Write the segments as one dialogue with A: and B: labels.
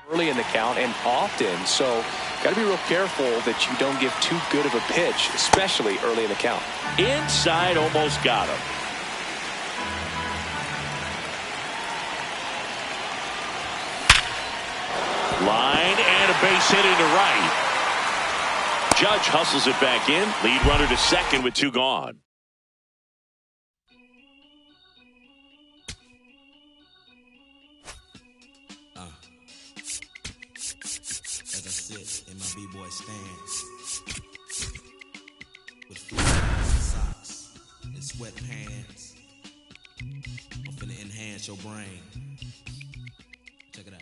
A: early in the count and often, so got to be real careful that you don't give too good of a pitch, especially early in the count.
B: Inside, almost got him. Line and a base hit into right. Judge hustles it back in. Lead runner to second with 2 gone.
C: As I sit in my B-boy stance with socks and sweatpants, I'm finna enhance your brain. Check it out.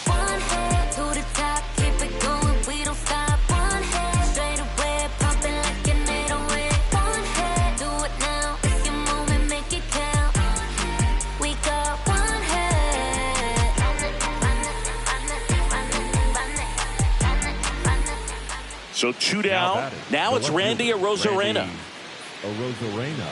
D: One head to the top, keep it going, we don't stop. One head straight away, pumping like an 808. One head, do it now, it's your moment, make it count. We got one head.
B: So 2 down. Now it's Randy Arozarena.
E: Arozarena.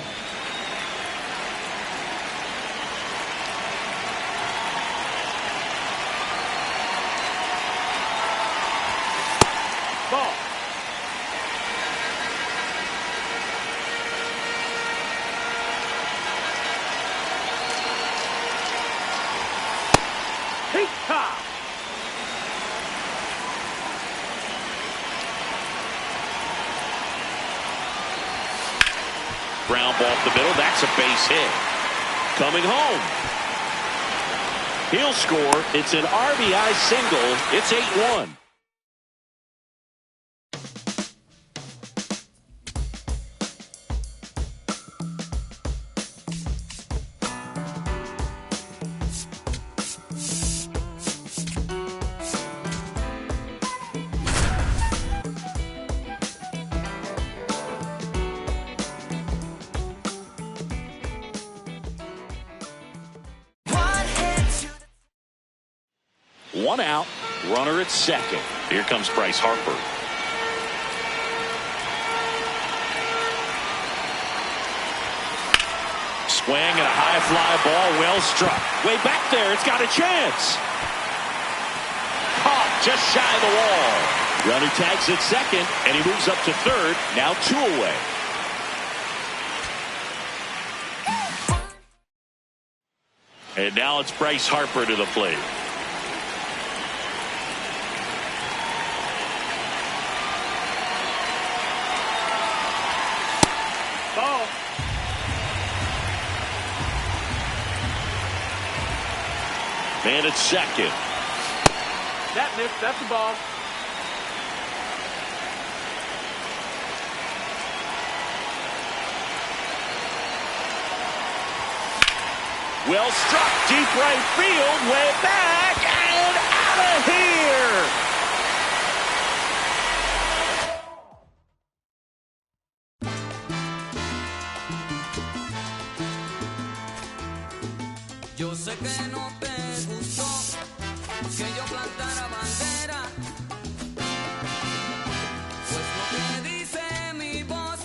B: Ball. Take top. Ground ball up the middle. That's a base hit. Coming home. He'll score. It's an RBI single. It's 8-1. One out, runner at second. Here comes Bryce Harper. Swing and a high fly ball, well struck. Way back there, it's got a chance. Caught just shy of the wall. Runner tags at second, and he moves up to third. Now 2 away. And now it's Bryce Harper to the plate. Ball. Man at second.
F: That's the ball.
B: Well struck, deep right field, way back, and out of here.
G: Yo sé que no te gustó que yo plantara bandera, pues lo que dice mi voz,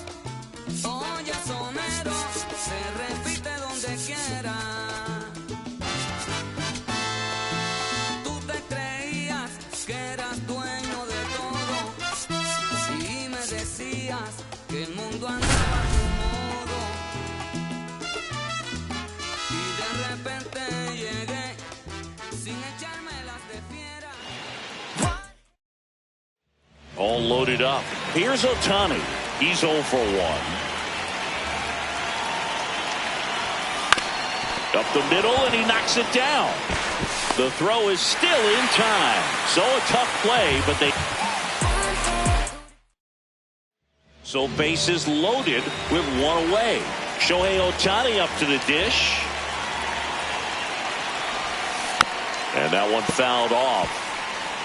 G: oye sonero, se repite donde quiera. Tú te creías que eras dueño de todo y me decías que el mundo andaba a tu modo. Y de repente llegué sin echarme las de fiera.
B: All loaded up. Here's Ohtani. He's 0 for 1. Up the middle, and he knocks it down. The throw is still in time. So a tough play, but they... So bases loaded with 1 away. Shohei Ohtani up to the dish. And that one fouled off.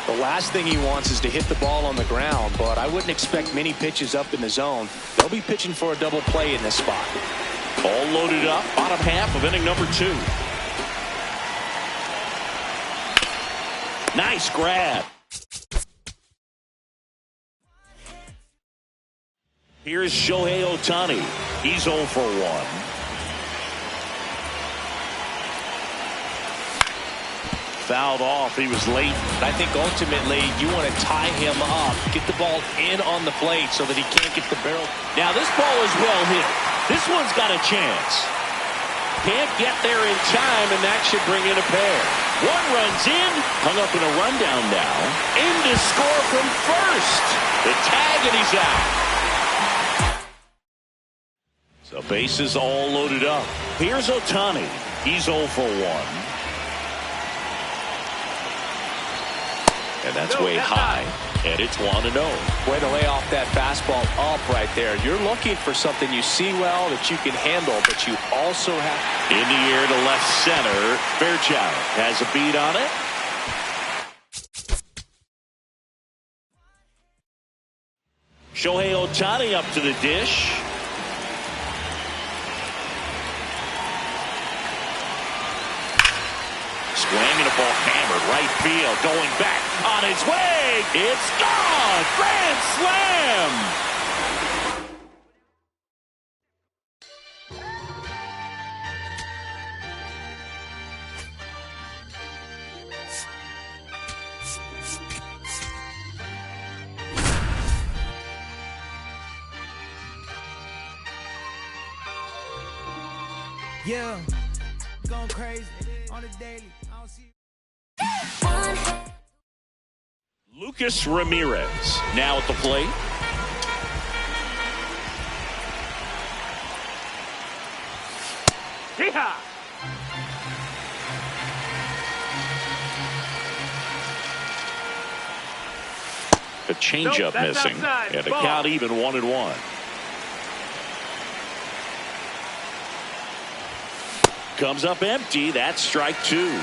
A: The last thing he wants is to hit the ball on the ground, but I wouldn't expect many pitches up in the zone. They'll be pitching for a double play in this spot.
B: All loaded up, bottom half of inning number 2. Nice grab. Here's Shohei Ohtani. He's 0 for 1. fouled off. He was late.
A: I think ultimately you want to tie him up, get the ball in on the plate so that he can't get the barrel.
B: Now this ball is well hit. This one's got a chance. Can't get there in time, and that should bring in a pair. One runs in, hung up in a rundown now. In to score from first. The tag, and he's out. So bases all loaded up. Here's Ohtani. He's 0 for 1. And that's way high. And it's 1-0.
A: Way to lay off that fastball up right there. You're looking for something you see well that you can handle, but you also have...
B: In the air to left center. Fairchild has a beat on it. Shohei Ohtani up to the dish. Swing and a ball hammered right field. Going back on its way. It's gone. Grand slam.
F: Yeah, going crazy on the daily. I don't see.
B: Lucas Ramirez now at the plate. Yeehaw! A changeup missing, and the count even 1-1. Comes up empty. That's strike 2.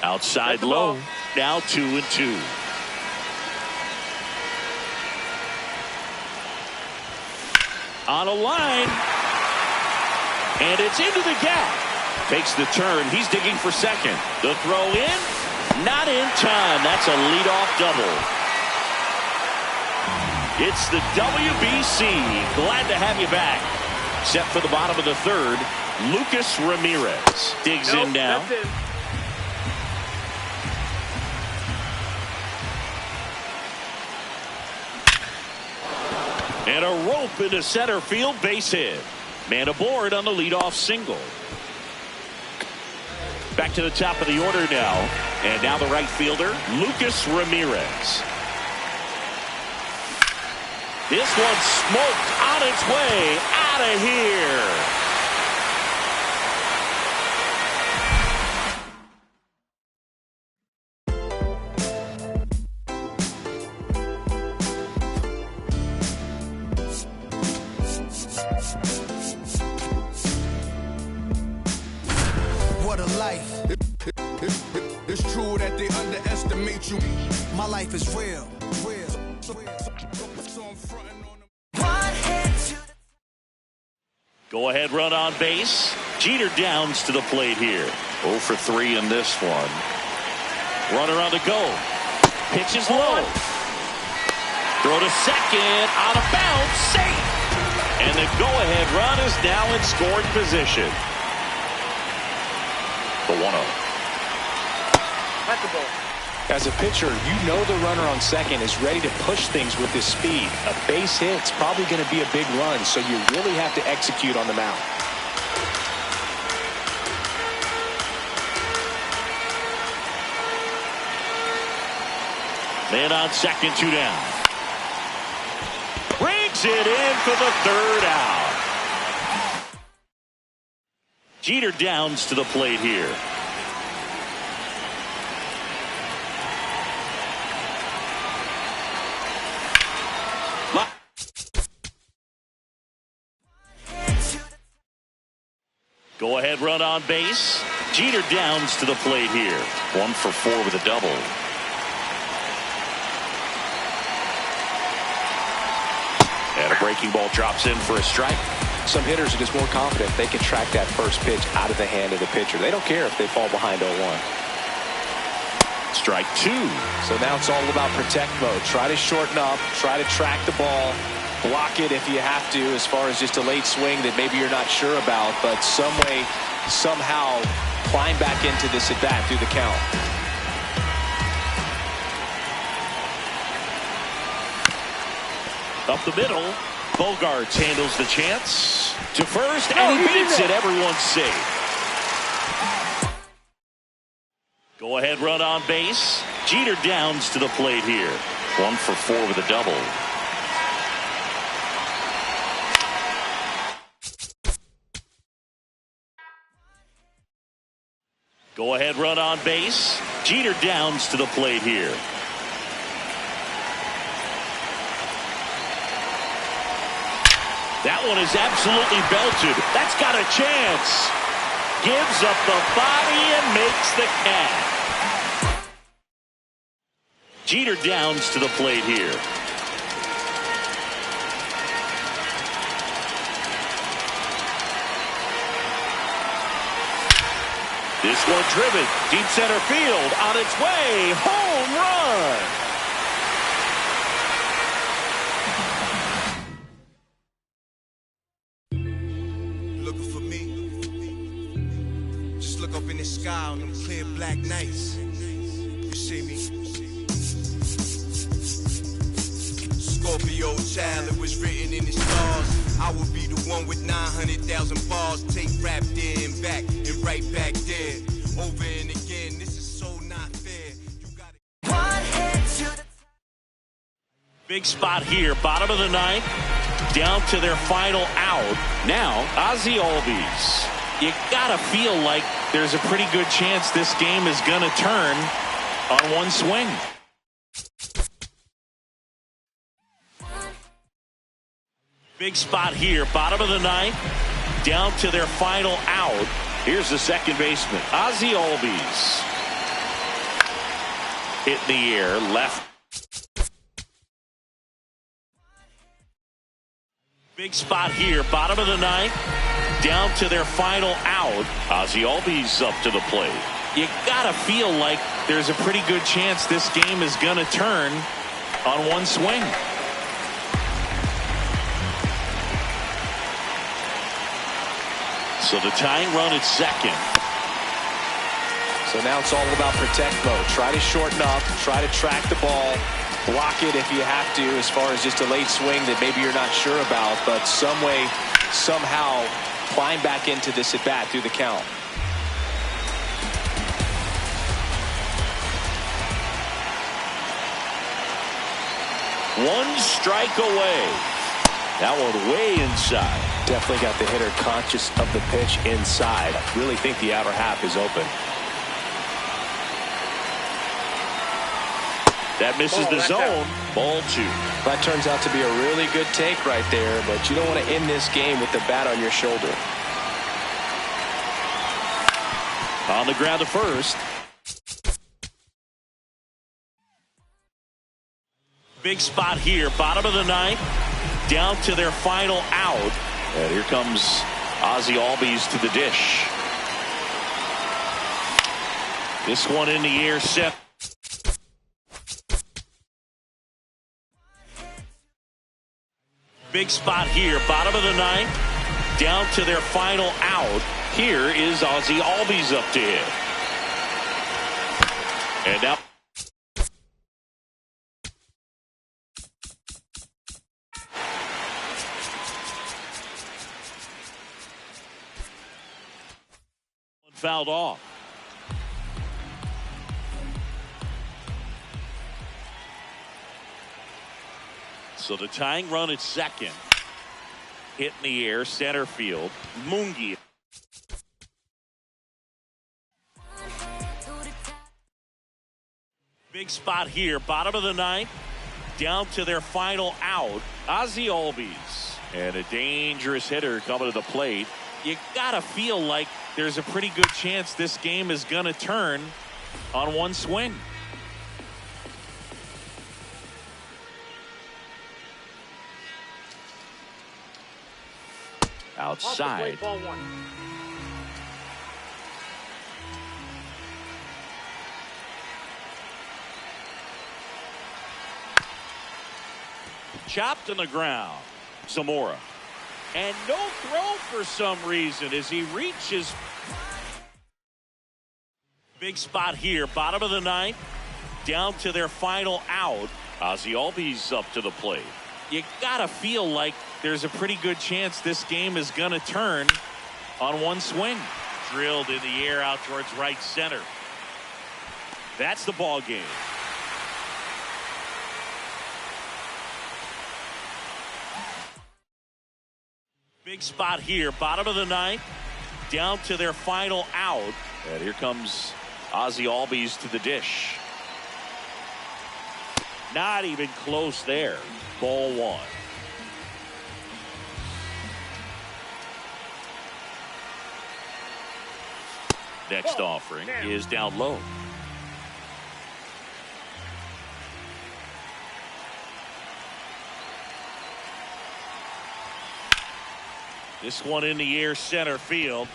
B: Outside low. Now 2-2. On a line. And it's into the gap. Takes the turn. He's digging for second. The throw in. Not in time. That's a leadoff double. It's the WBC. Glad to have you back. Set for the bottom of the third. Lucas Ramirez digs in now. And a rope into center field, base hit. Man aboard on the leadoff single. Back to the top of the order now. And now the right fielder, Lucas Ramirez. This one's smoked on its way out of here.
F: What a life. It's true that they underestimate you. My life is real.
B: Go ahead run on base. Jeter Downs to the plate here. 0 for 3 in this one. Runner on the go. Pitch is low. Throw to second. Out of bounds. Safe. And the go ahead run is now in scoring position. The 1-0.
A: That's the ball. As a pitcher, you know the runner on second is ready to push things with his speed. A base hit's probably going to be a big run, so you really have to execute on the mound.
B: Man on second, 2 down. Brings it in for the 3rd out. Jeter Downs to the plate here. Go ahead run on base. Jeter Downs to the plate here. 1 for 4 with a double. And a breaking ball drops in for a strike.
A: Some hitters are just more confident they can track that first pitch out of the hand of the pitcher. They don't care if they fall behind 0-1.
B: Strike 2.
A: So now it's all about protect mode. Try to shorten up. Try to track the ball. block it if you have to, as far as just a late swing that maybe you're not sure about, but some way, somehow climb back into this at bat through the count.
B: Up the middle, Bogaerts handles the chance to first, and he beats it. Everyone's safe. Go ahead run on base. Jeter Downs to the plate here. 1 for 4 with a double. Go ahead run on base. Jeter Downs to the plate here. That one is absolutely belted. That's got a chance. Gives up the body and makes the catch. Jeter Downs to the plate here. This one driven deep center field, on its way, home run.
F: Looking for me? Just look up in the sky on them clear black nights. You see me? Scorpio child, it was written in the stars. I will be the one with 900,000 bars. Take rap there and back and right back there. Over and again, this is so not fair. You gotta...
B: Big spot here, bottom of the ninth, down to their final out. Now, Ozzie Albies. You gotta feel like there's a pretty good chance this game is gonna turn on one swing. Big spot here, bottom of the ninth, down to their final out. Here's the second baseman, Ozzie Albies. Hit in the air, left. Big spot here, bottom of the ninth, down to their final out. Ozzie Albies up to the plate. You gotta feel like there's a pretty good chance this game is gonna turn on one swing. So the tying run at second.
A: So now it's all about protect mode. Try to shorten up, try to track the ball, block it if you have to, as far as just a late swing that maybe you're not sure about, but some way, somehow climb back into this at bat through the count.
B: One strike away. That one way inside.
A: Definitely got the hitter conscious of the pitch inside. I really think the outer half is open.
B: That misses the zone. Ball 2.
A: That turns out to be a really good take right there, but you don't want to end this game with the bat on your shoulder.
B: On the ground to first. Big spot here, bottom of the ninth, down to their final out. And here comes Ozzie Albies to the dish. This one in the air, set. Big spot here, bottom of the ninth, down to their final out. Here is Ozzie Albies up to hit. And now fouled off. So the tying run at second. Hit in the air, center field. Mungi. Big spot here, bottom of the ninth, down to their final out. Ozzie Albies. And a dangerous hitter coming to the plate. You gotta feel like there's a pretty good chance this game is gonna turn on one swing. Outside.
H: Ball 1.
B: chopped on the ground. Zamora. And no throw for some reason as he reaches. Big spot here, bottom of the ninth, down to their final out. Ozzie Albies up to the plate. You gotta feel like there's a pretty good chance this game is gonna turn on one swing. Drilled in the air out towards right center. That's the ball game. Big spot here, bottom of the ninth, down to their final out. And here comes Ozzie Albies to the dish. Not even close there. Ball one. Next offering is down low. This one in the air, center field.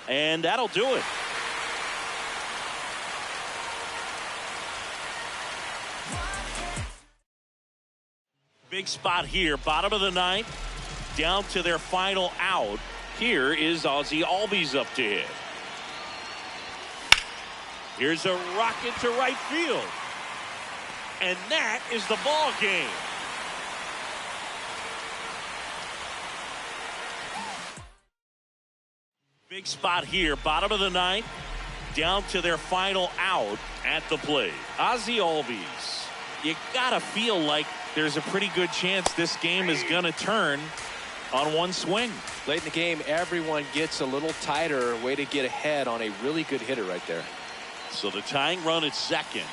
B: And that'll do it. Big spot here, bottom of the ninth, down to their final out. Here is Ozzie Albies up to hit. Here's a rocket to right field. And that is the ball game. Big spot here, bottom of the ninth, down to their final out at the plate. Ozzie Albies. You gotta feel like there's a pretty good chance this game is gonna turn on one swing.
A: Late in the game, everyone gets a little tighter. Way to get ahead on a really good hitter right there.
B: So the tying run at second.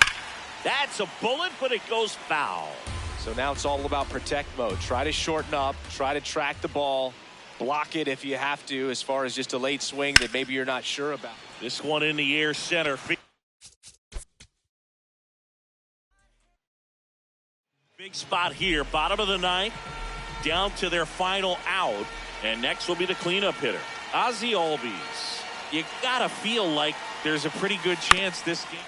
B: That's a bullet, but it goes foul.
A: So now it's all about protect mode. Try to shorten up, try to track the ball, block it if you have to, as far as just a late swing that maybe you're not sure about.
B: This one in the air, center field. Big spot here, bottom of the ninth, down to their final out. And next will be the cleanup hitter, Ozzie Albies. You gotta feel like there's a pretty good chance this game.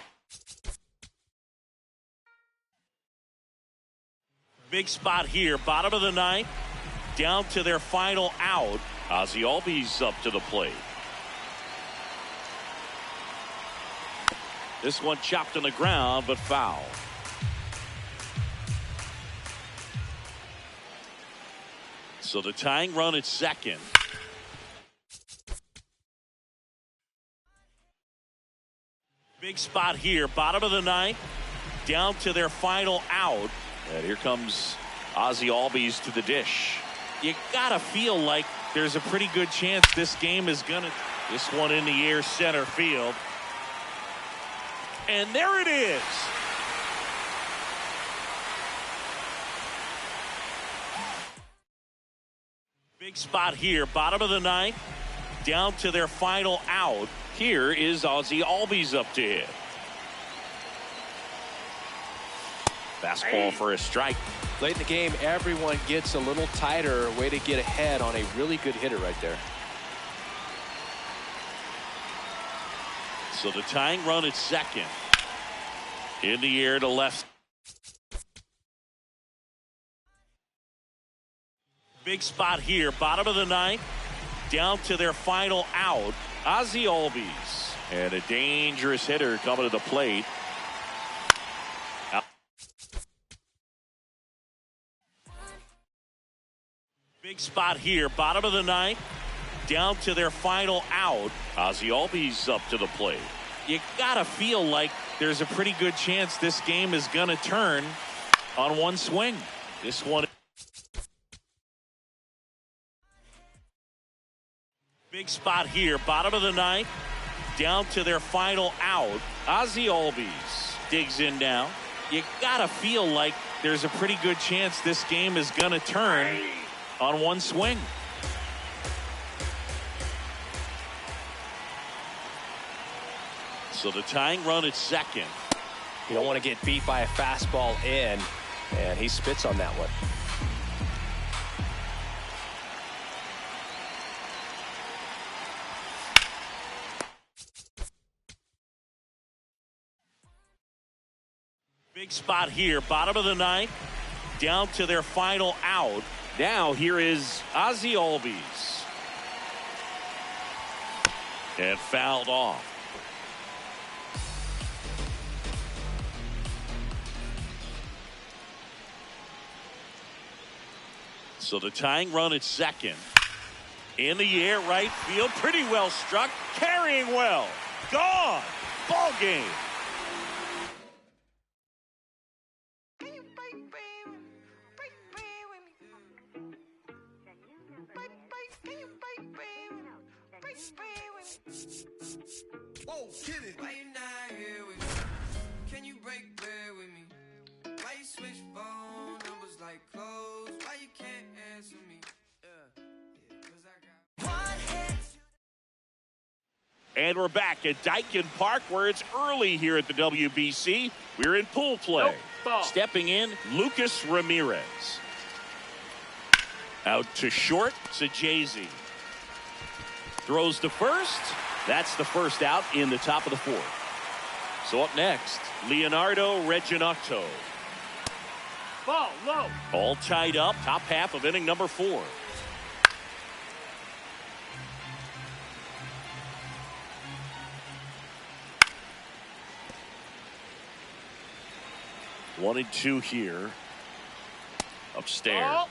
B: Big spot here, bottom of the ninth, down to their final out. Ozzie Albies up to the plate. This one chopped on the ground, but foul. So the tying run at second. Big spot here, bottom of the ninth, down to their final out. And here comes Ozzie Albies to the dish. You gotta feel like there's a pretty good chance this game is gonna. This one in the air, center field. And there it is. Big spot here, bottom of the ninth, down to their final out. Here is Ozzie Albies up to hit. Fastball for a strike.
A: Late in the game, everyone gets a little tighter. Way to get ahead on a really good hitter right there.
B: So the tying run at second. In the air to left. Big spot here, bottom of the ninth, down to their final out. Ozzie Albies. And a dangerous hitter coming to the plate. Big spot here, bottom of the ninth, down to their final out. Ozzie Albies up to the plate. You gotta feel like there's a pretty good chance this game is gonna turn on one swing. This one. Big spot here, bottom of the ninth, down to their final out. Ozzie Albies digs in now. You gotta feel like there's a pretty good chance this game is gonna turn on one swing. So the tying run at second.
A: You don't want to get beat by a fastball in, and he spits on that one.
B: Big spot here, bottom of the ninth, down to their final out. Now here is Ozzie Albies. And fouled off. So the tying run at second. In the air, right field. Pretty well struck. Carrying well. Gone. Ball game.
F: Whoa, get it.
G: Why you not here with me? Can you break bread with me? Why you switch phone numbers like clothes? Why you can't answer me? Cause I got one hit.
B: And we're back at Daikin Park where it's early here at the WBC. We're in pool play. Stepping in, Lucas Ramirez. Out to short, Sajazi. Throws to first. That's the first out in the top of the fourth. So up next, Leonardo Reginotto.
H: Ball low.
B: All tied up, top half of inning number 4. One and two here. Upstairs.
H: Ball.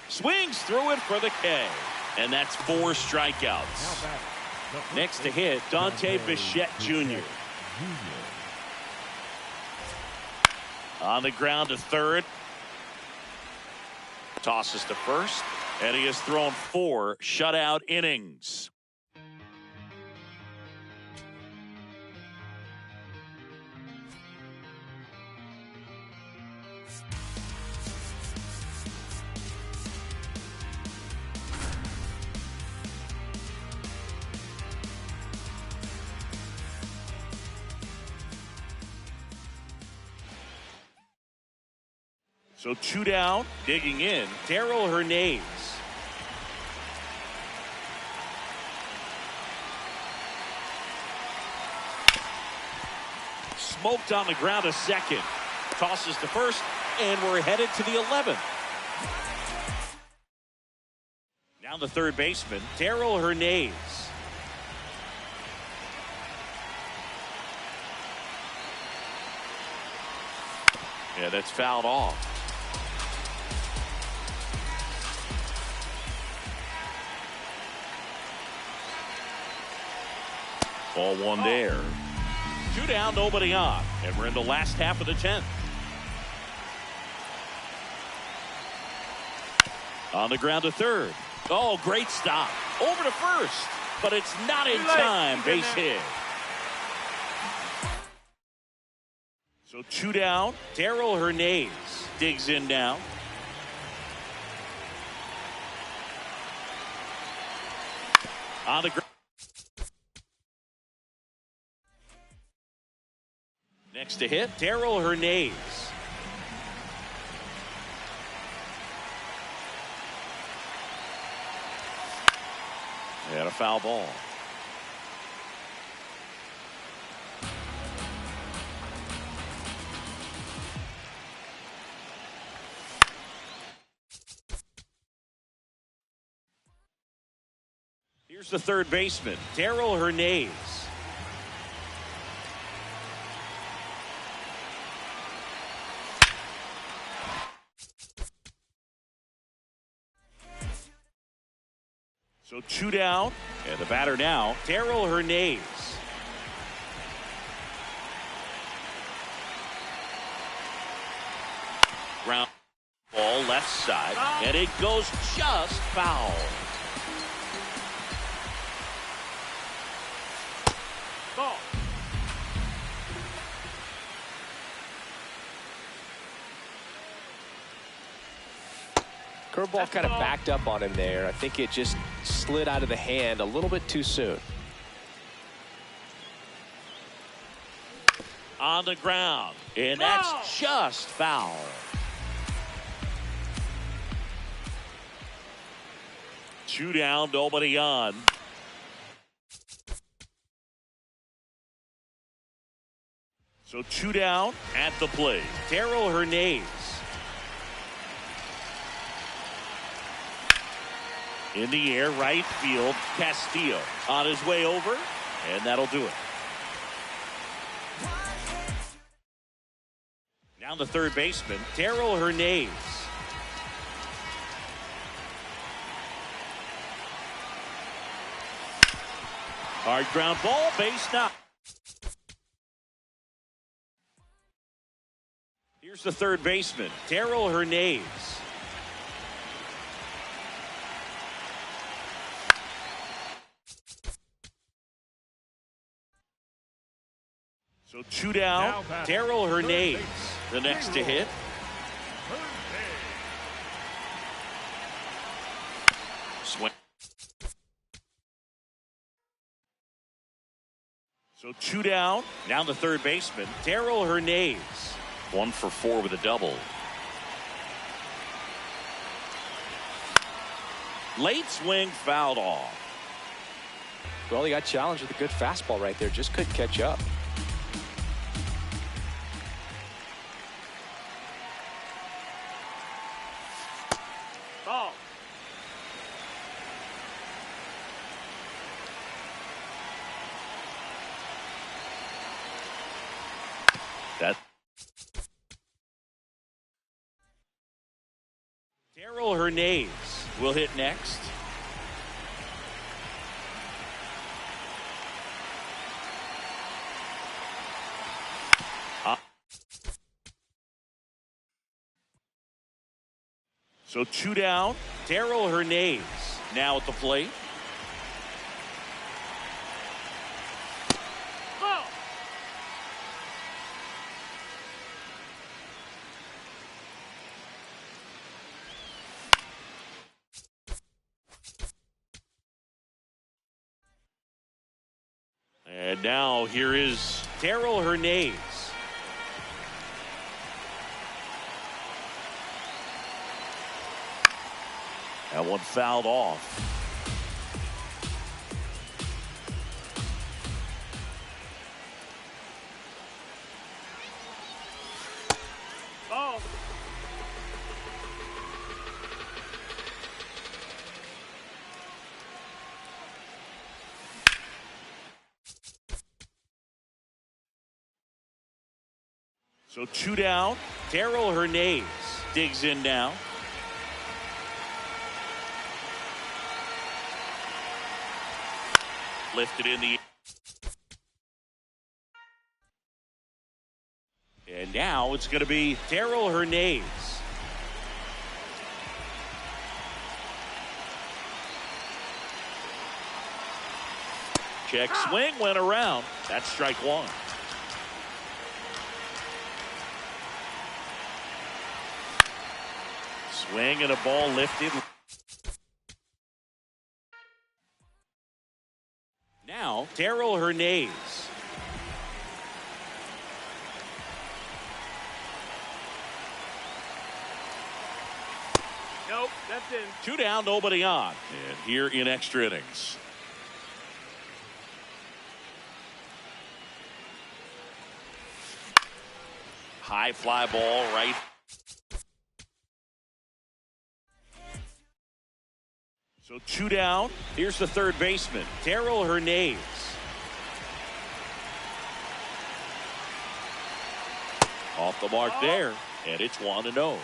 B: Swings through it for the K. And that's 4 strikeouts. Next to hit, Dante Bichette Jr. On the ground to third. Tosses to first. And he has thrown 4 shutout innings. So 2 down, digging in, Darell Hernaiz. Smoked on the ground to second. Tosses to first, and we're headed to the 11th. Now the third baseman, Darell Hernaiz. Yeah, that's fouled off. Ball one there. 2 down, nobody on. And we're in the last half of the 10th. On the ground to third. Oh, great stop. Over to first. But it's not in time. Base hit. So 2 down. Darell Hernaiz digs in now. On the ground. Next to hit, Darell Hernaiz. And a foul ball. Here's the third baseman, Darell Hernaiz. So 2 down, and the batter now, Darell Hernaiz. Ground ball left side, and it goes just foul. Ball.
A: Curveball kind of backed up on him there. I think it just slid out of the hand a little bit too soon.
B: On the ground, and that's just foul. Two down, nobody on. So 2 down at the plate. Darrell Hernandez. In the air, right field. Castillo on his way over, and that'll do it. Now the third baseman, Darrell Hernandez. Hard ground ball, base knock. Here's the third baseman, Darrell Hernandez. So 2 down, Darrell Hernandez, the next to hit. Swing. So 2 down, now the third baseman, Darrell Hernandez. 1 for 4 with a double. Late swing, fouled off.
A: Well, he got challenged with a good fastball right there. Just couldn't catch up.
H: Ball.
B: That Darrell Hernandez will hit next. So 2 down, Darrell Hernandez now at the plate.
H: Ball.
B: And now here is Darrell Hernandez. That one fouled off.
H: Ball.
B: So 2 down, Darrell Hernandez digs in now. Lifted in the and now it's going to be Darrell Hernandez. Check swing went around. That's strike 1. Swing and a ball lifted. Now, Darrell Hernandez.
H: Nope, that's in.
B: 2 down, nobody on. And here in extra innings. High fly ball right. So 2 down. Here's the third baseman, Darrell Hernandez. Off the mark there, and it's 1-0.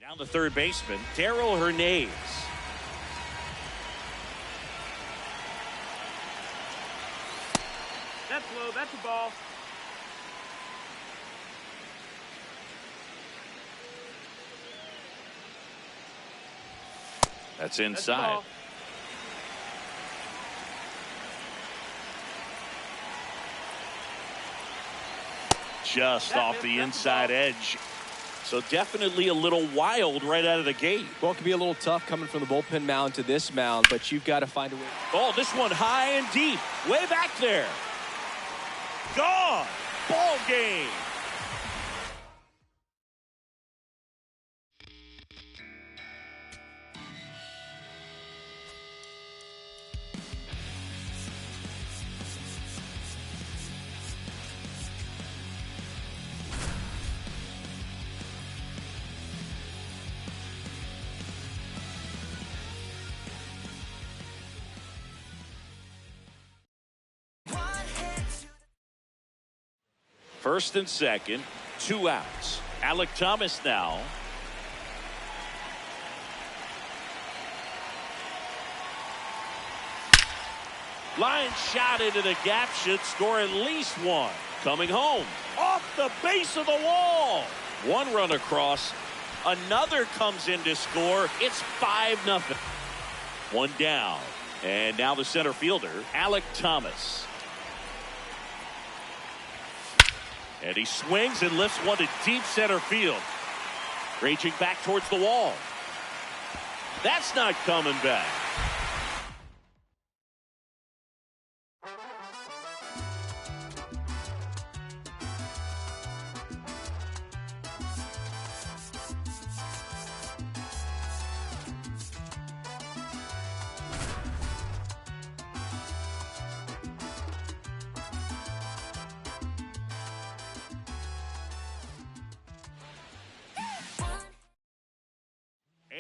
B: Now the third baseman, Darrell Hernandez.
H: That's low. That's a ball.
B: That's
H: That's a
B: inside.
H: ball.
B: Just off the inside edge. So definitely a little wild right out of the gate.
A: Well, it can be a little tough coming from the bullpen mound to this mound, but you've got to find a way.
B: Oh, this one high and deep. Way back there. Gone. Ball game. First and second, 2 outs. Alec Thomas now. Line shot into the gap, should score at least one. Coming home, off the base of the wall. 1 run across, another comes in to score. It's 5-0. 1 down, and now the center fielder, Alec Thomas. And he swings and lifts one to deep center field. Raging back towards the wall. That's not coming back.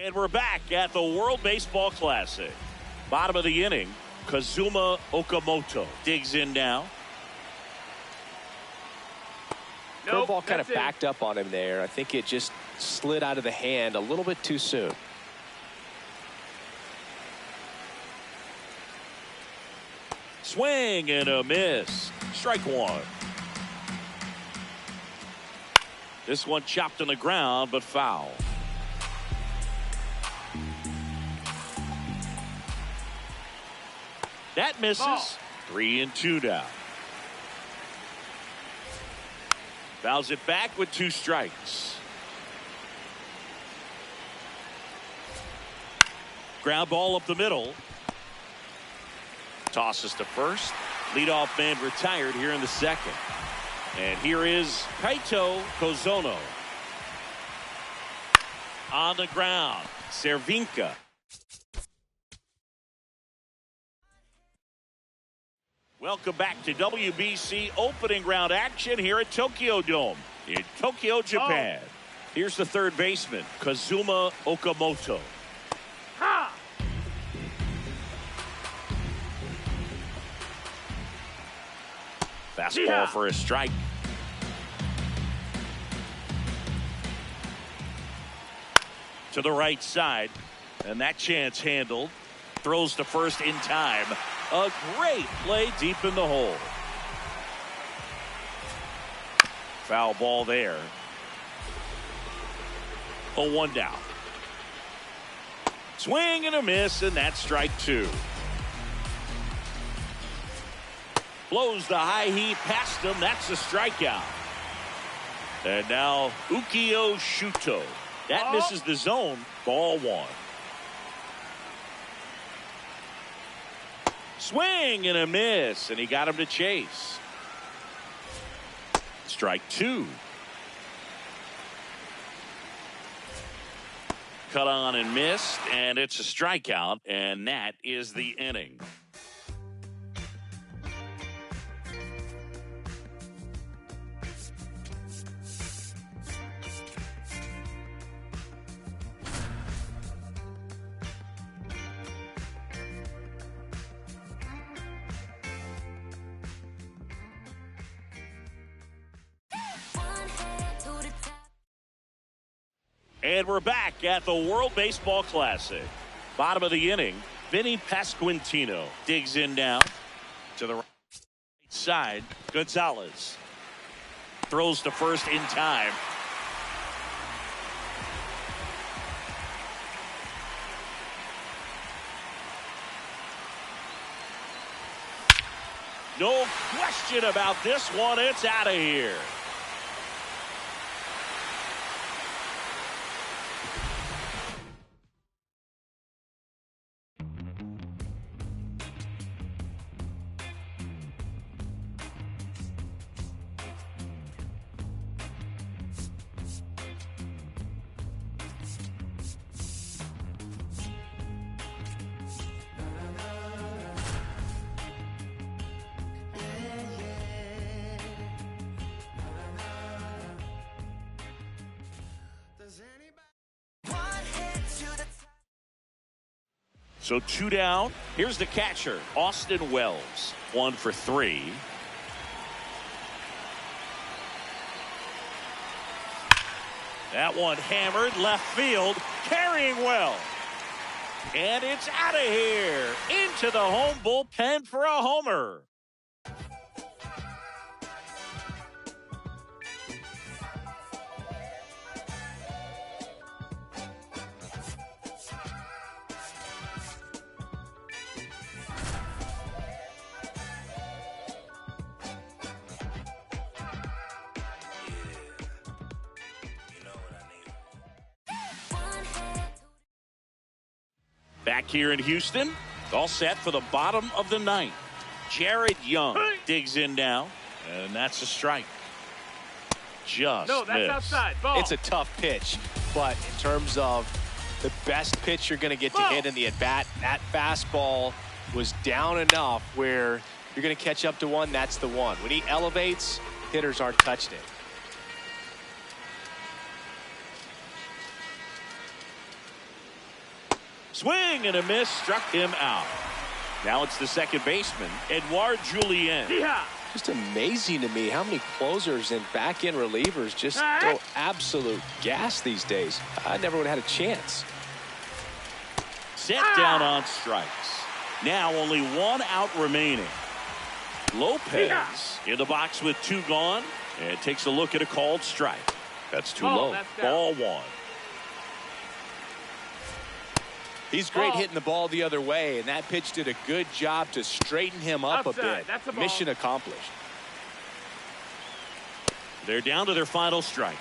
B: And we're back at the World Baseball Classic. Bottom of the inning, Kazuma Okamoto digs in now.
H: Nope,
A: Curveball kind of
H: that's it.
A: backed up on him there. I think it just slid out of the hand a little bit too soon.
B: Swing and a miss. Strike 1. This one chopped on the ground, but foul. That misses.
H: Ball.
B: 3-2 now. Fouls it back with 2 strikes. Ground ball up the middle. Tosses to first. Leadoff man retired here in the second. And here is Kaito Kozono. On the ground, Cervinka. Welcome back to WBC opening round action here at Tokyo Dome in Tokyo, Japan. Here's the third baseman, Kazuma Okamoto.
H: Ha!
B: Fastball
H: Yeah.
B: for a strike. To the right side, and that chance handled. Throws to first in time. A great play deep in the hole. Foul ball there. A 1 down. Swing and a miss, and that's strike 2. Blows the high heat past him. That's a strikeout. And now Ukio Shuto. That misses the zone. Ball 1. Swing and a miss, and he got him to chase. Strike 2. Cut on and missed, and it's a strikeout, and that is the inning. And we're back at the World Baseball Classic. Bottom of the inning, Vinny Pasquantino digs in now to the right side. Gonzalez throws to first in time. No question about this one. It's out of here. So 2 down. Here's the catcher, Austin Wells. 1 for 3. That one hammered left field, carrying well. And it's out of here, into the home bullpen for a homer. Back here in Houston, all set for the bottom of the ninth. Jared Young digs in now, and that's a strike. Just
H: No, that's
B: missed.
H: outside. Ball.
A: It's a tough pitch, but in terms of the best pitch you're going to get to hit in the at-bat, that fastball was down enough where you're going to catch up to one, that's the one. When he elevates, hitters aren't touching it.
B: Swing and a miss, struck him out. Now it's the second baseman, Edouard Julien.
H: Yeah.
A: Just amazing to me how many closers and back-end relievers just throw absolute gas these days. I never would have had a chance.
B: Set down on strikes. Now only one out remaining. Lopez in the box with two gone, and takes a look at a called strike. That's too low. Ball one.
A: He's great hitting the ball the other way, and that pitch did a good job to straighten him up a bit.
H: That's a ball.
A: Mission accomplished.
B: They're down to their final strike.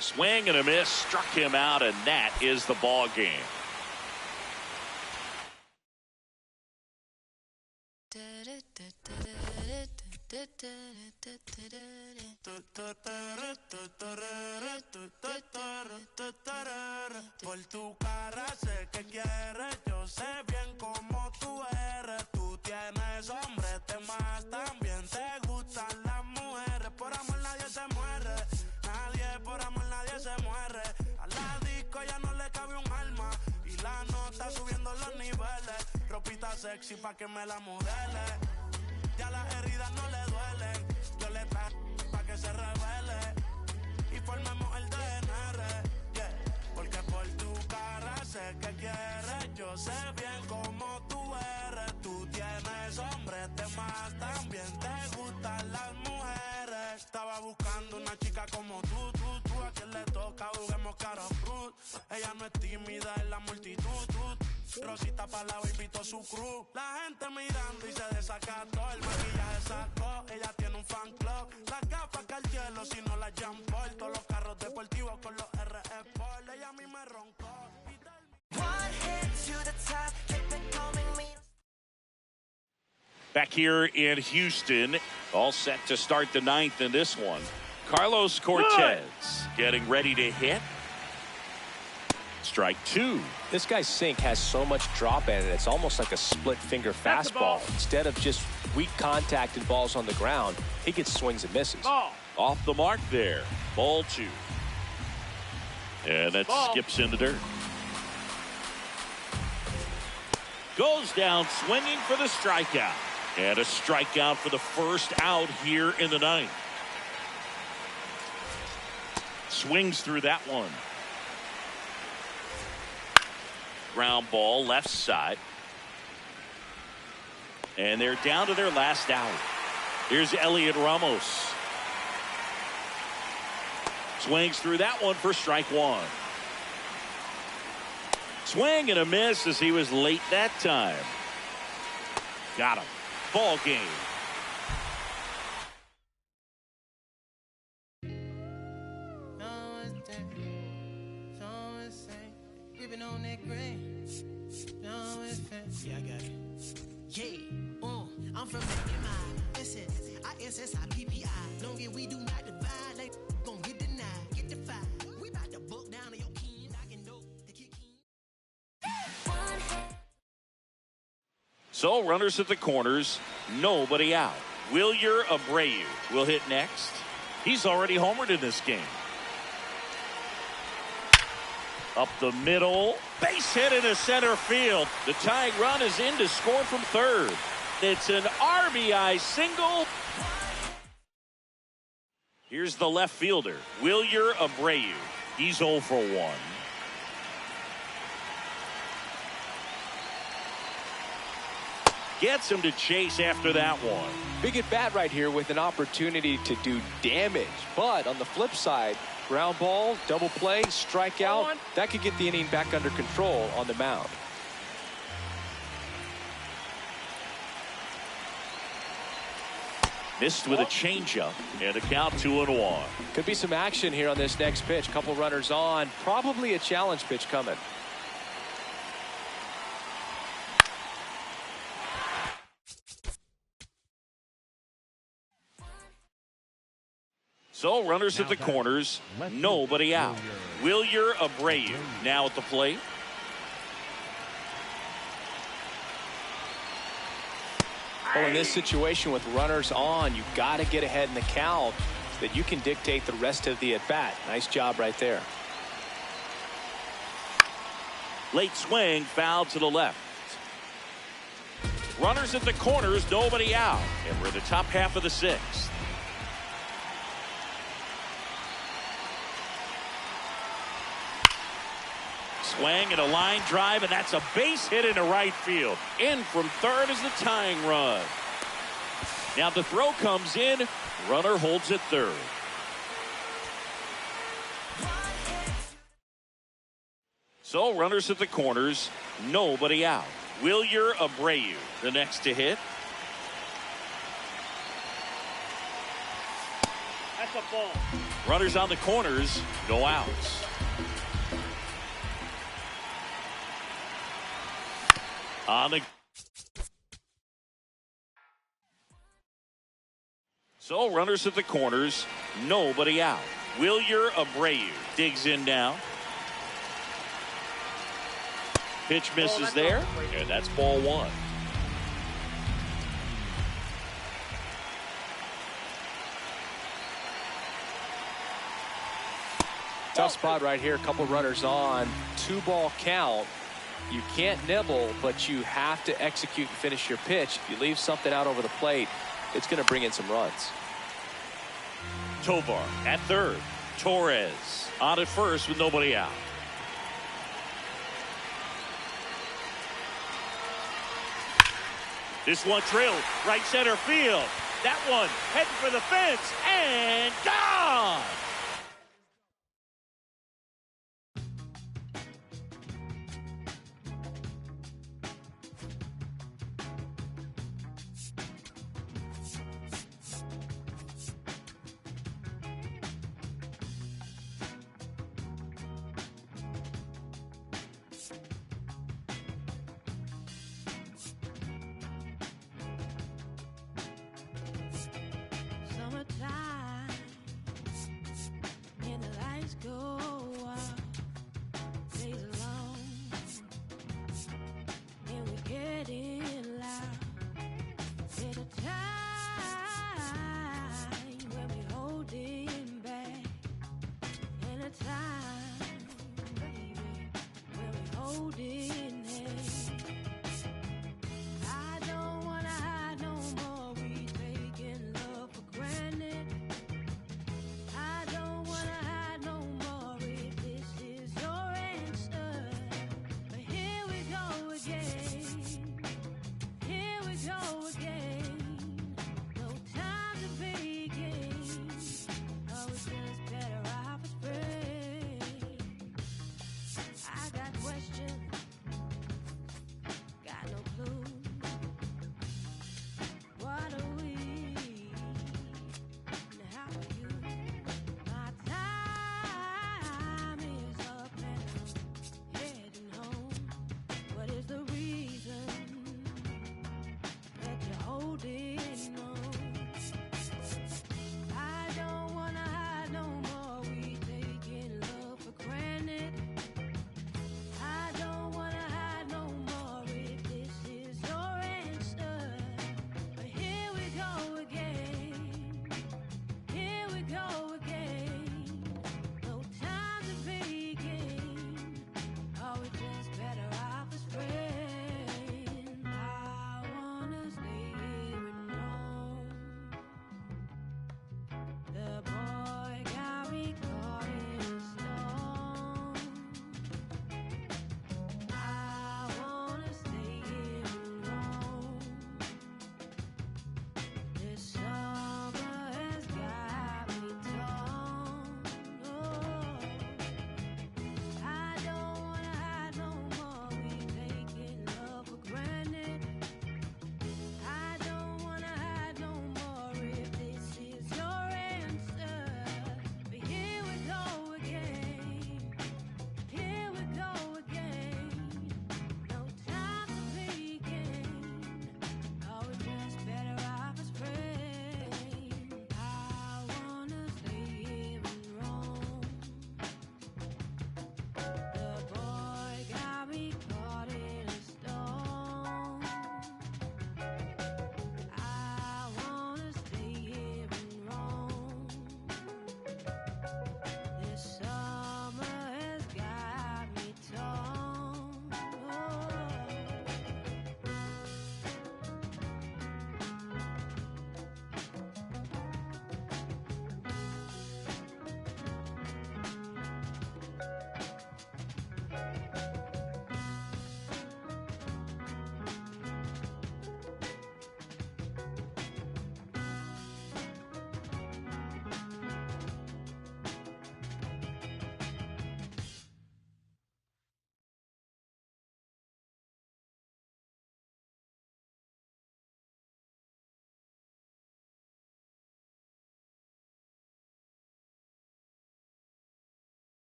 B: Swing and a miss, struck him out, and that is the ball game.
I: Por tu cara sé que quieres, yo sé bien cómo tú eres. Tú tienes hombre, te más también te gustan las mujeres. Por amor nadie se muere, nadie por amor nadie se muere. A la disco ya no le cabe un alma y la nota subiendo los niveles. Ropita sexy pa' que me la modele. Ya las heridas no le duelen, yo le traigo pa' que se revele y formemos el DNR, yeah. Porque por tu cara sé que quieres, yo sé bien cómo tú eres. Tú tienes hombre, te más también te gustan las mujeres. Estaba buscando una chica como tú, a quien le toca juguemos cara fruit. Ella no es tímida en la multitud, Rosita pa' la baby to su crew. La gente mirando y se desacató. El maquillaje sacó, ella tiene un fan club. Las gafas que al cielo, si no las Jean Paul. Todos los carros deportivos con los RS Sport. Ella a mí me roncó.
B: Back here in Houston, all set to start the ninth in this one. Carlos Cortez getting ready to hit. Strike two.
A: This guy's sink has so much drop in it, it's almost like a split finger fastball. Instead of just weak contact and balls on the ground, he gets swings and misses.
B: Off the mark there. Ball two. And that skips in the dirt. Goes down swinging for the strikeout. And a strikeout for the first out here in the ninth. Swings through that one. Ground ball left side. And they're down to their last out. Here's Elliot Ramos. Swings through that one for strike one. Swing and a miss as he was late that time. Got him. Ball game.
J: Yeah, I got it. Yeah, I'm from the MI. Listen, ISSIPPI. Long as we do not divide, like gon' get denied, get defied. We about to book down to your kin. I can know the kick.
B: So runners at the corners, nobody out. Wilyer Abreu will hit next. He's already homered in this game. Up the middle, base hit into center field. The tying run is in to score from third. It's an RBI single. Here's the left fielder, Wilyer Abreu. He's 0 for 1. Gets him to chase after that one.
A: Big at bat right here with an opportunity to do damage. But on the flip side, ground ball, double play, strikeout, that could get the inning back under control on the mound.
B: Missed with a changeup and a count 2-1.
A: Could be some action here on this next pitch. Couple runners on. Probably a challenge pitch coming.
B: So runners at the corners, nobody out. Wilyer Abreu now at the plate.
A: Well, in this situation with runners on, you've got to get ahead in the count so that you can dictate the rest of the at-bat. Nice job right there.
B: Late swing, foul to the left. Runners at the corners, nobody out. And we're in the top half of the sixth. Swing and a line drive, and that's a base hit into right field. In from third is the tying run. Now the throw comes in. Runner holds at third. So runners at the corners, nobody out. Wilyer Abreu, the next to hit.
H: That's a ball.
B: Runners on the corners, no outs. On the So runners at the corners, nobody out. Wilyer Abreu digs in now. Pitch misses there, and that's ball one.
A: Tough spot right here. A couple runners on. 2-ball count. You can't nibble, but you have to execute and finish your pitch. If you leave something out over the plate, it's going to bring in some runs.
B: Tovar at third. Torres on at first with nobody out. This one drilled right center field. That one heading for the fence and gone.
J: Summertime, and the lights go up, days are long, and we're getting loud. At a time when we're holding back, and a time, baby, when we're holding hands. I don't wanna hide no more. We taking love for granted. I don't wanna hide no more. If this is your answer, but here we go again. Here we go again. No time to begin. Oh, it's just better off as friends. I got questions, got no clue. What are we? And how are you? My time is up and I'm heading home. What is the reason that you're holding on? I don't wanna hide no more. We taking love for granted. I don't wanna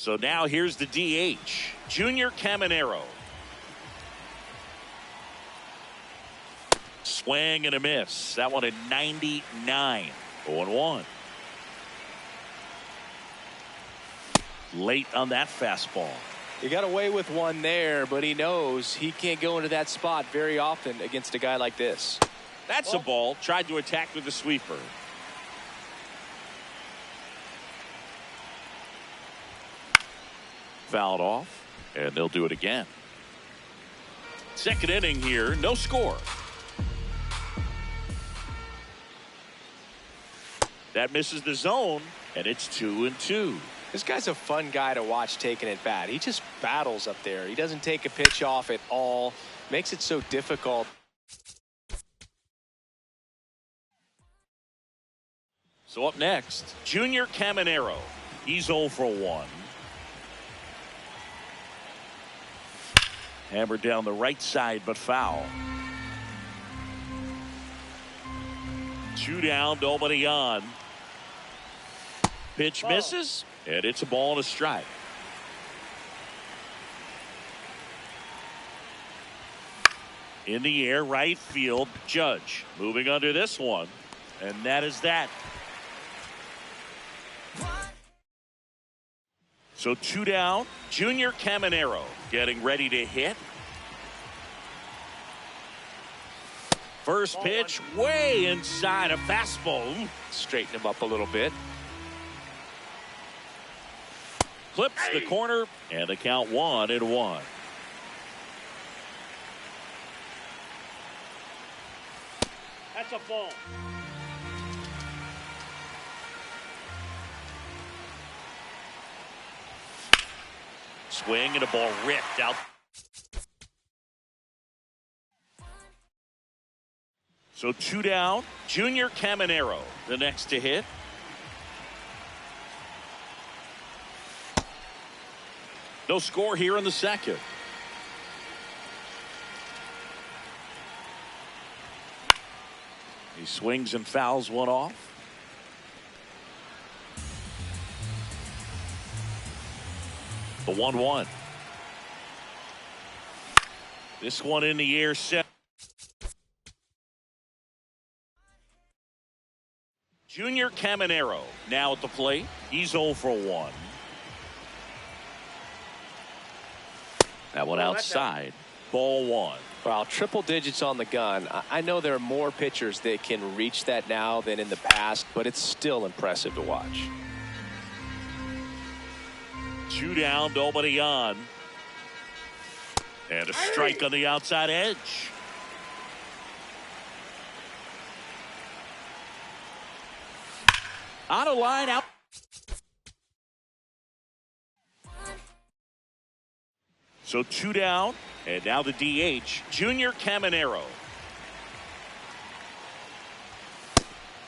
B: So now here's the DH, Junior Caminero. Swing and a miss. That one at 99. 0-1. Late on that fastball.
A: He got away with one there, but he knows he can't go into that spot very often against a guy like this.
B: That's a ball. Tried to attack with the sweeper. Fouled off, and they'll do it again. Second inning here, no score. That misses the zone, and it's 2-2.
A: This guy's a fun guy to watch taking at bat. He just battles up there. He doesn't take a pitch off at all. Makes it so difficult.
B: So up next, Junior Caminero. He's 0 for 1. Hammered down the right side, but foul. 2 down, nobody on. Pitch misses, and it's a ball and a strike. In the air, right field, Judge moving under this one, and that is that. So 2 down, Junior Caminero getting ready to hit. First pitch way inside, a fastball.
A: Straighten him up a little bit.
B: Clips the corner, and the count 1-1.
H: That's a ball.
B: Swing and a ball ripped out. So 2 down, Junior Caminero, the next to hit. No score here in the second. He swings and fouls one off. The 1-1. This one in the air set. Junior Caminero now at the plate. He's 0 for 1. That one outside. Ball 1.
A: Wow, triple digits on the gun. I know there are more pitchers that can reach that now than in the past, but it's still impressive to watch.
B: 2 down, nobody on. And a strike on the outside edge. On a line out. So 2 down, and now the DH, Junior Caminero.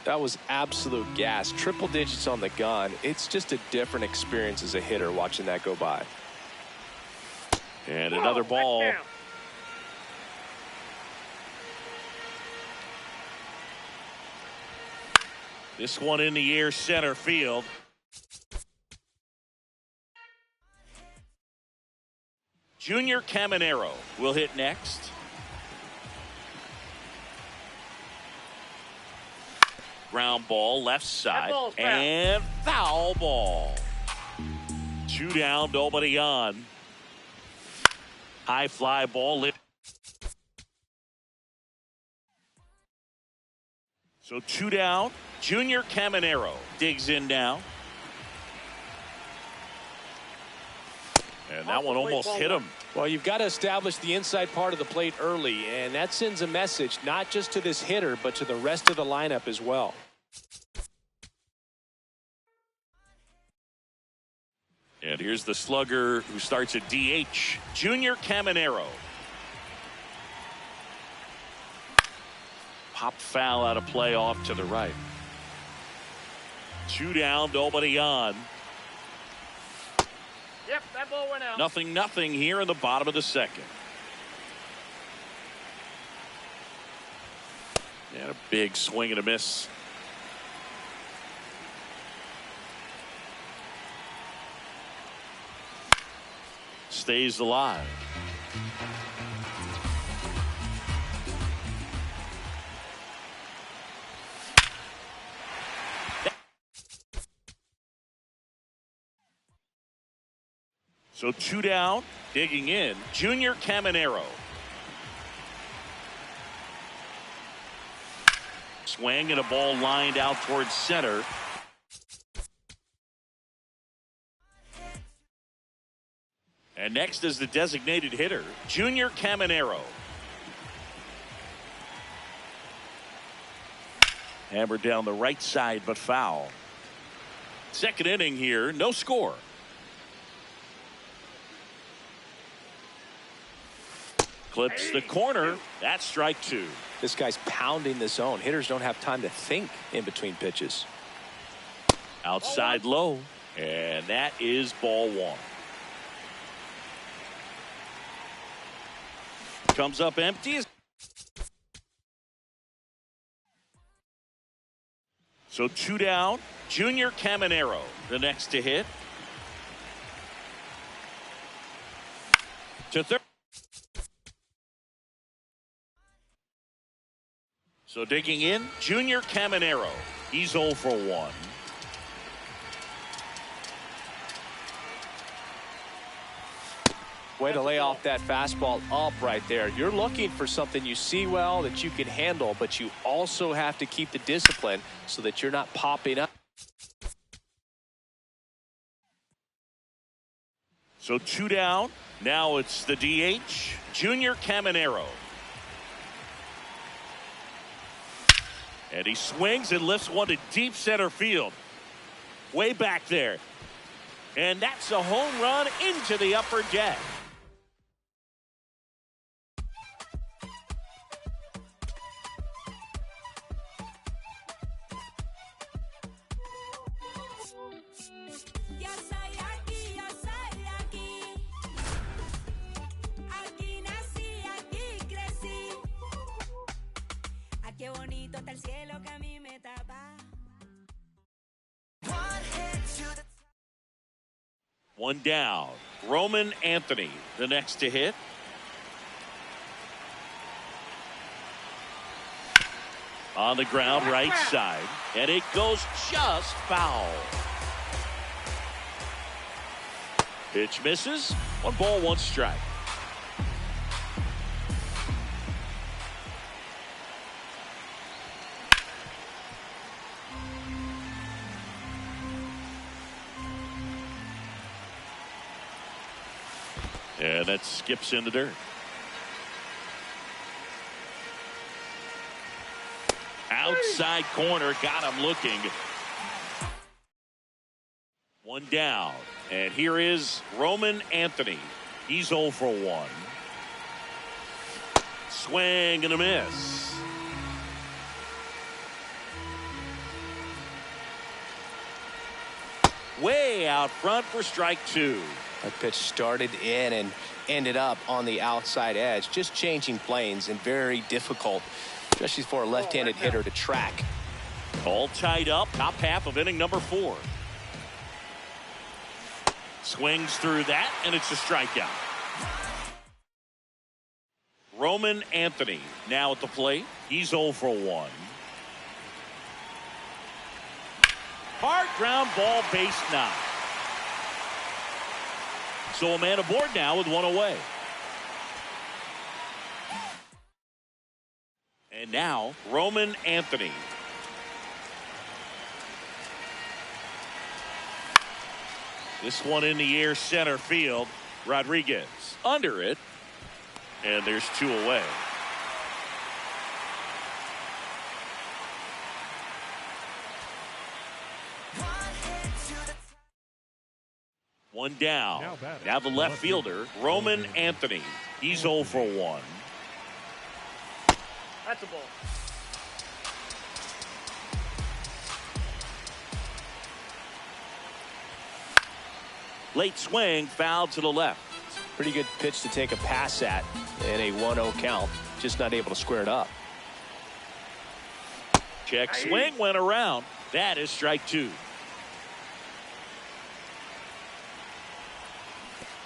A: That was absolute gas. Triple digits on the gun. It's just a different experience as a hitter watching that go by.
B: And another ball. This one in the air, center field. Junior Caminero will hit next. Ground ball left side and foul ball. 2 down, nobody on. High fly ball lit. So 2 down, Junior Caminero digs in now. And that one almost hit him.
A: Well, you've got to establish the inside part of the plate early, and that sends a message not just to this hitter, but to the rest of the lineup as well.
B: And here's the slugger who starts at DH, Junior Caminero. Pop foul out of play off to the right. 2 down, nobody on.
H: Yep, that ball went out.
B: 0-0 here in the bottom of the second. And a big swing and a miss. stays alive. So 2 down, digging in, Junior Caminero. Swing and a ball lined out towards center. And next is the designated hitter, Junior Caminero. Hammered down the right side, but foul. Second inning here, no score. Clips the corner. That's strike 2.
A: This guy's pounding the zone. Hitters don't have time to think in between pitches.
B: Outside low. And that is ball 1. Comes up empty. So 2 down. Junior Caminero, the next to hit. To third. So digging in, Junior Caminero. He's 0 for 1.
A: Way to lay off that fastball up right there. You're looking for something you see well that you can handle, but you also have to keep the discipline so that you're not popping up.
B: So 2 down. Now it's the DH, Junior Caminero. And he swings and lifts one to deep center field. Way back there. And that's a home run into the upper deck. One down. Roman Anthony, the next to hit. On the ground, right side. And it goes just foul. Pitch misses. 1 ball, 1 strike. And that skips in the dirt. Outside corner, got him looking. 1 down. And here is Roman Anthony. He's 0 for 1. Swing and a miss. Way out front for strike 2.
A: That pitch started in and ended up on the outside edge, just changing planes, and very difficult, especially for a left-handed hitter to track.
B: All tied up, top half of inning number 4. Swings through that, and it's a strikeout. Roman Anthony now at the plate. He's 0 for 1. Hard ground ball, base knock. So a man aboard now with 1 away. And now Roman Anthony. This one in the air, center field. Rodriguez under it. And there's 2 away. One down. Now the left fielder, Roman Anthony. He's 0 for 1.
H: That's a ball.
B: Late swing, foul to the left.
A: Pretty good pitch to take a pass at in a 1-0 count. Just not able to square it up.
B: Check swing, went around. That is strike 2.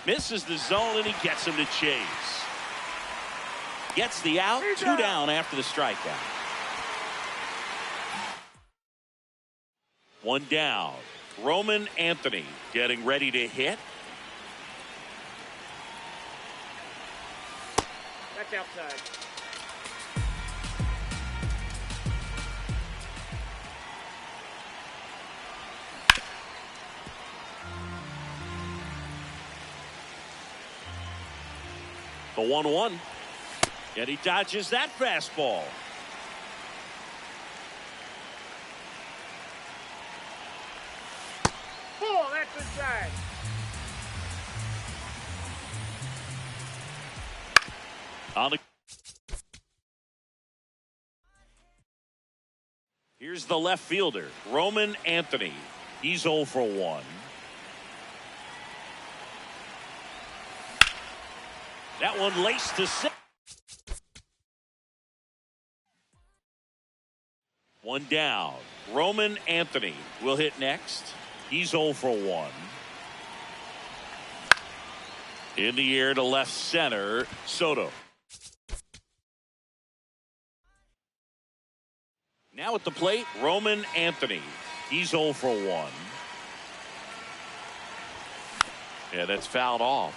B: Misses the zone, and he gets him to chase. Gets the out, 2 down after the strikeout. 1 down. Roman Anthony getting ready to hit.
H: That's outside.
B: The 1-1. And he dodges that fastball.
H: Ball, that's inside.
B: On the Here's the left fielder, Roman Anthony. He's 0 for 1. That one laced to 6. 1 down. Roman Anthony will hit next. He's 0 for 1. In the air to left center, Soto. Now at the plate, Roman Anthony. He's 0 for 1. Yeah, that's fouled off.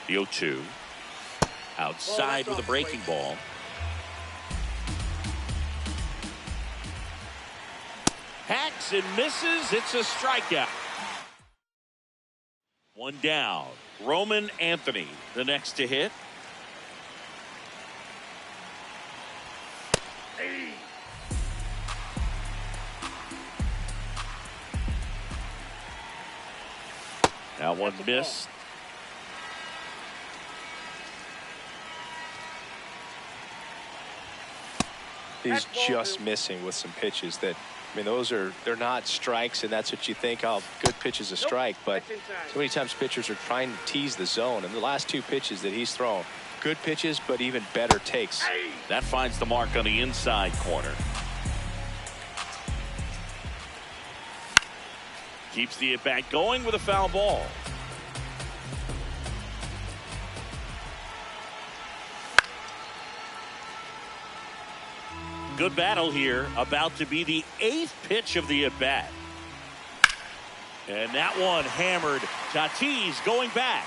B: The 0-2. Outside with a breaking ball. Hacks and misses. It's a strikeout. 1 down. Roman Anthony, the next to hit. Now one missed.
A: He's just missing with some pitches that, I mean, they're not strikes, and that's what you think, oh, good pitch is a strike, but so many times pitchers are trying to tease the zone, and the last 2 pitches that he's thrown, good pitches, but even better takes.
B: That finds the mark on the inside corner. Keeps the at-bat going with a foul ball. Good battle here, about to be the 8th pitch of the at-bat. And that one hammered. Tatis going back.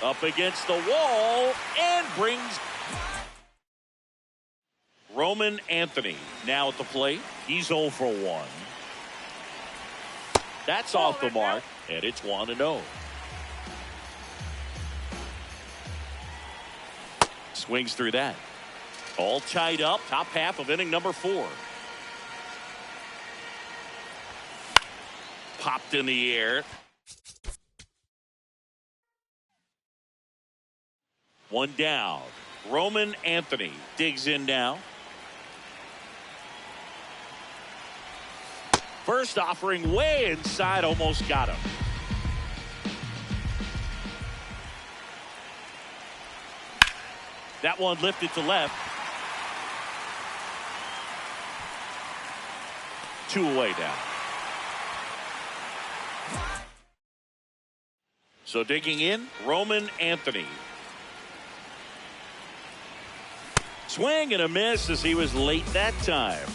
B: Up against the wall and brings Roman Anthony now at the plate. He's 0 for 1. That's off the mark, and it's 1-0. Swings through that. All tied up, top half of inning number 4. Popped in the air. 1 down. Roman Anthony digs in now. First offering way inside, almost got him. That one lifted to left. 2 away now. So digging in, Roman Anthony. Swing and a miss as he was late that time.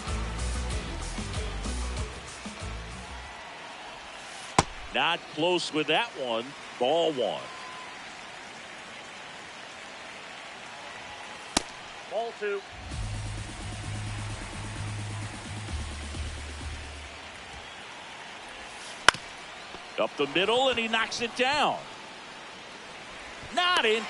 B: Not close with that one. Ball 1.
H: Ball 2.
B: Up the middle, and he knocks it down. Not in.